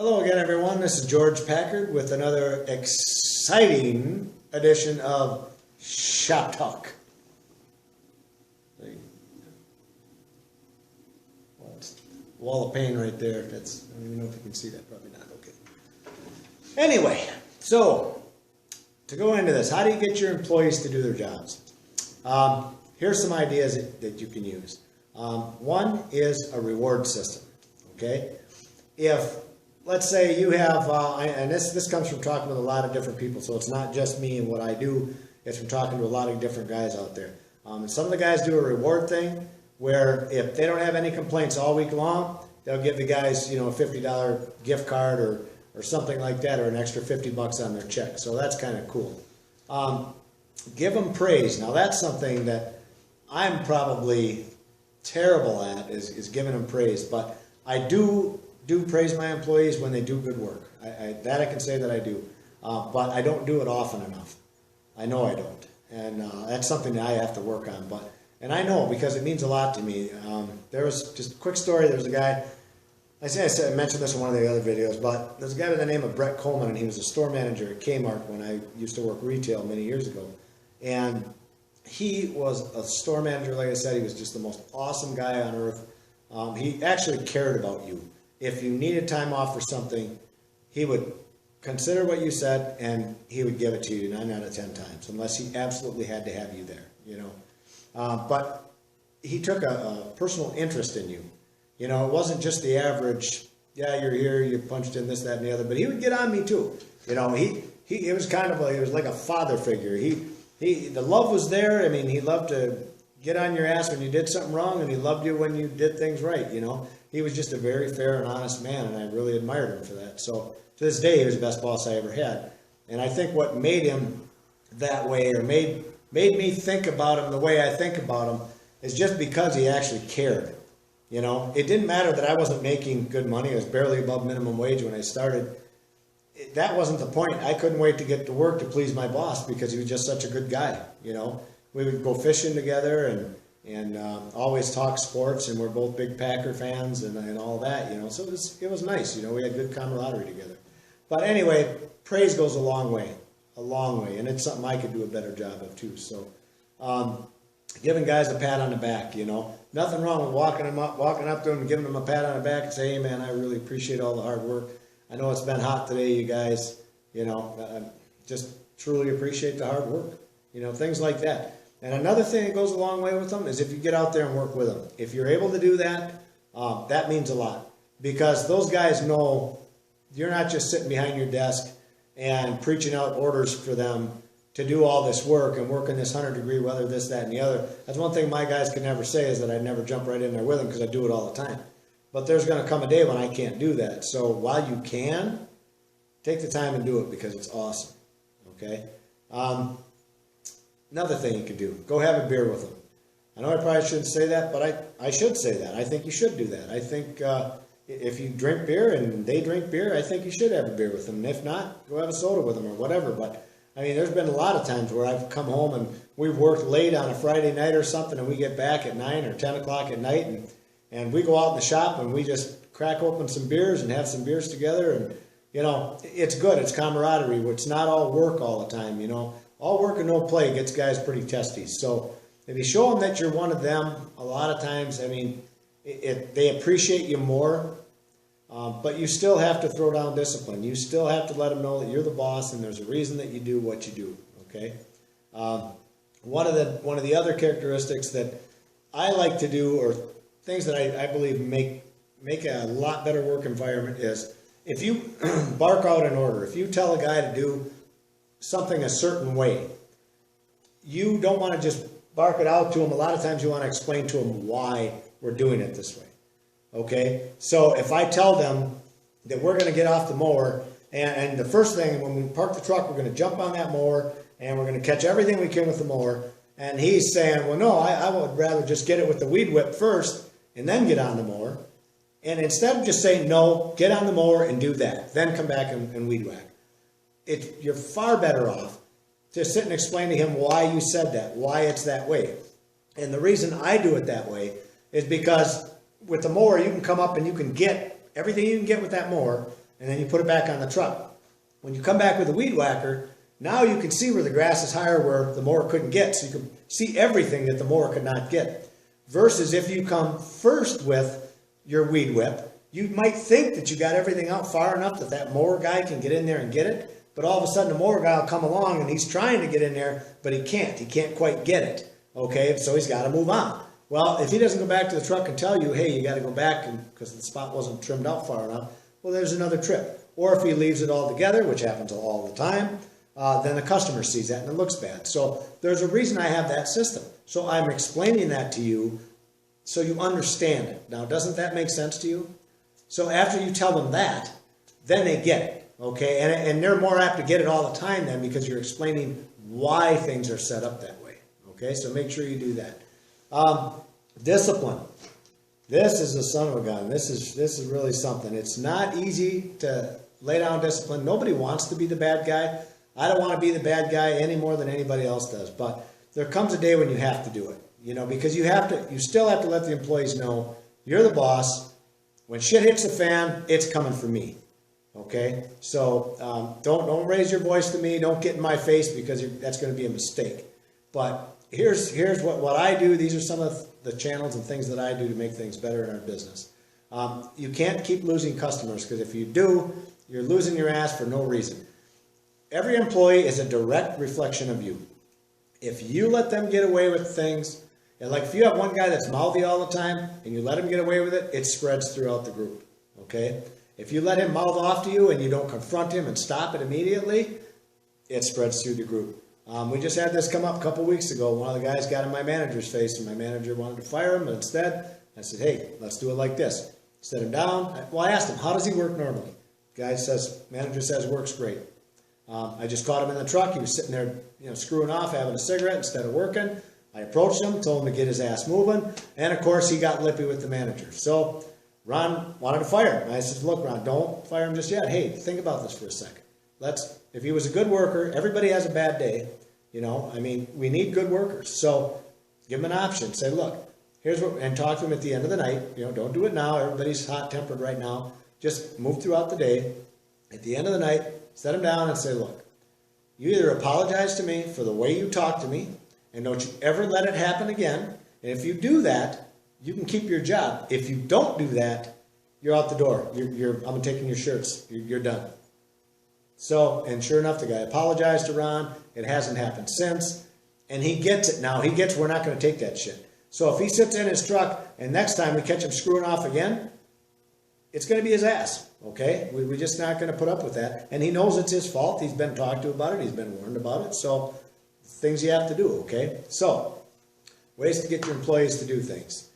Hello again, everyone. This is George Packard with another exciting edition of Shop Talk. Well, it's a wall of pain right there. That's, I don't even know if you can see that. Probably not. Okay. Anyway, so to go into this, how do you get your employees to do their jobs? Here's some ideas that you can use. One is a reward system. Okay, if let's say you have, and this comes from talking with a lot of different people, so it's not just me and what I do, it's from talking to a lot of different guys out there. And some of the guys do a reward thing where if they don't have any complaints all week long, they'll give the guys, a $50 gift card or something like that, or an extra $50 on their check. So that's kind of cool. Give them praise. Now that's something that I'm probably terrible at, is giving them praise, but I do praise my employees when they do good work. That I can say that I do, but I don't do it often enough. I know I don't, and that's something that I have to work on. And I know because it means a lot to me. There was just a quick story. There was a guy. I mentioned this in one of the other videos, but there's a guy by the name of Brett Coleman, and he was a store manager at Kmart when I used to work retail many years ago. And he was a store manager, like I said. He was just the most awesome guy on earth. He actually cared about you. If you needed time off for something, he would consider what you said and he would give it to you 9 out of 10 times, unless he absolutely had to have you there, But he took a personal interest in you. It wasn't just the average, yeah, you're here, you punched in this, that, and the other, but he would get on me too. It was kind of he was like a father figure. The love was there. I mean, he loved to get on your ass when you did something wrong, and he loved you when you did things right, He was just a very fair and honest man, and I really admired him for that. So to this day, he was the best boss I ever had. And I think what made him that way, or made me think about him the way I think about him, is just because he actually cared. It didn't matter that I wasn't making good money. I was barely above minimum wage when I started. That wasn't the point. I couldn't wait to get to work to please my boss because he was just such a good guy, We would go fishing together and always talk sports, and we're both big Packard fans and all that, So it was nice, we had good camaraderie together. But anyway, praise goes a long way, and it's something I could do a better job of too. So giving guys a pat on the back, nothing wrong with walking up to them and giving them a pat on the back and say, hey man, I really appreciate all the hard work. I know it's been hot today, you guys, just truly appreciate the hard work, things like that. And another thing that goes a long way with them is if you get out there and work with them. If you're able to do that, that means a lot. Because those guys know you're not just sitting behind your desk and preaching out orders for them to do all this work and work in this 100-degree weather, this, that, and the other. That's one thing my guys could never say, is that I'd never jump right in there with them because I do it all the time. But there's going to come a day when I can't do that. So while you can, take the time and do it because it's awesome. Okay? Another thing you can do, go have a beer with them. I know I probably shouldn't say that, but I should say that. I think you should do that. I think if you drink beer and they drink beer, I think you should have a beer with them. And if not, go have a soda with them or whatever. But, there's been a lot of times where I've come home and we've worked late on a Friday night or something, and we get back at 9 or 10 o'clock at night, and we go out in the shop and we just crack open some beers and have some beers together. And, it's good. It's camaraderie. It's not all work all the time, All work and no play gets guys pretty testy. So if you show them that you're one of them, a lot of times, they appreciate you more, but you still have to throw down discipline. You still have to let them know that you're the boss and there's a reason that you do what you do, okay? One of the other characteristics that I like to do, or things that I believe make a lot better work environment, is if you bark out an order, if you tell a guy to do something a certain way, you don't want to just bark it out to him. A lot of times you want to explain to him why we're doing it this way. Okay? So if I tell them that we're going to get off the mower, and the first thing, when we park the truck, we're going to jump on that mower and we're going to catch everything we can with the mower, and he's saying, well, no, I would rather just get it with the weed whip first and then get on the mower. And instead of just saying, no, get on the mower and do that, then come back and weed whack. You're far better off to sit and explain to him why you said that, why it's that way. And the reason I do it that way is because with the mower, you can come up and you can get everything you can get with that mower, and then you put it back on the truck. When you come back with a weed whacker, now you can see where the grass is higher where the mower couldn't get. So you can see everything that the mower could not get. Versus if you come first with your weed whip, you might think that you got everything out far enough that that mower guy can get in there and get it. But all of a sudden the mower guy will come along and he's trying to get in there, but he can't. He can't quite get it. Okay, so he's got to move on. Well, if he doesn't go back to the truck and tell you, hey, you got to go back because the spot wasn't trimmed out far enough, well, there's another trip. Or if he leaves it all together, which happens all the time, then the customer sees that and it looks bad. So there's a reason I have that system. So I'm explaining that to you so you understand it. Now, doesn't that make sense to you? So after you tell them that, then they get it. Okay, and they're more apt to get it all the time then because you're explaining why things are set up that way. Okay, so make sure you do that. Discipline. This is the son of a gun. This is really something. It's not easy to lay down discipline. Nobody wants to be the bad guy. I don't want to be the bad guy any more than anybody else does. But there comes a day when you have to do it. You know, because you still have to let the employees know you're the boss. When shit hits the fan, it's coming for me. Okay, so don't raise your voice to me. Don't get in my face because that's going to be a mistake. But here's what I do. These are some of the channels and things that I do to make things better in our business. You can't keep losing customers because if you do, you're losing your ass for no reason. Every employee is a direct reflection of you. If you let them get away with things, and like if you have one guy that's mouthy all the time and you let him get away with it, it spreads throughout the group. Okay. If you let him mouth off to you and you don't confront him and stop it immediately, it spreads through the group. We just had this come up a couple weeks ago. One of the guys got in my manager's face and my manager wanted to fire him, but instead I said, hey, let's do it like this. Set him down. Well, I asked him, how does he work normally? Manager says, works great. I just caught him in the truck. He was sitting there, screwing off, having a cigarette instead of working. I approached him, told him to get his ass moving, and of course he got lippy with the manager. So Ron wanted to fire him. I said, look, Ron, don't fire him just yet. Hey, think about this for a second. If he was a good worker, everybody has a bad day. We need good workers. So give him an option. Say, look, and talk to him at the end of the night. Don't do it now. Everybody's hot-tempered right now. Just move throughout the day. At the end of the night, set him down and say, look, you either apologize to me for the way you talk to me, and don't you ever let it happen again. And if you do that, you can keep your job. If you don't do that, you're out the door. I'm taking your shirts. You're done. So, and sure enough, the guy apologized to Ron. It hasn't happened since. And he gets it now. He gets we're not going to take that shit. So if he sits in his truck and next time we catch him screwing off again, it's going to be his ass. Okay? We're just not going to put up with that. And he knows it's his fault. He's been talked to about it. He's been warned about it. So things you have to do. Okay? So ways to get your employees to do things.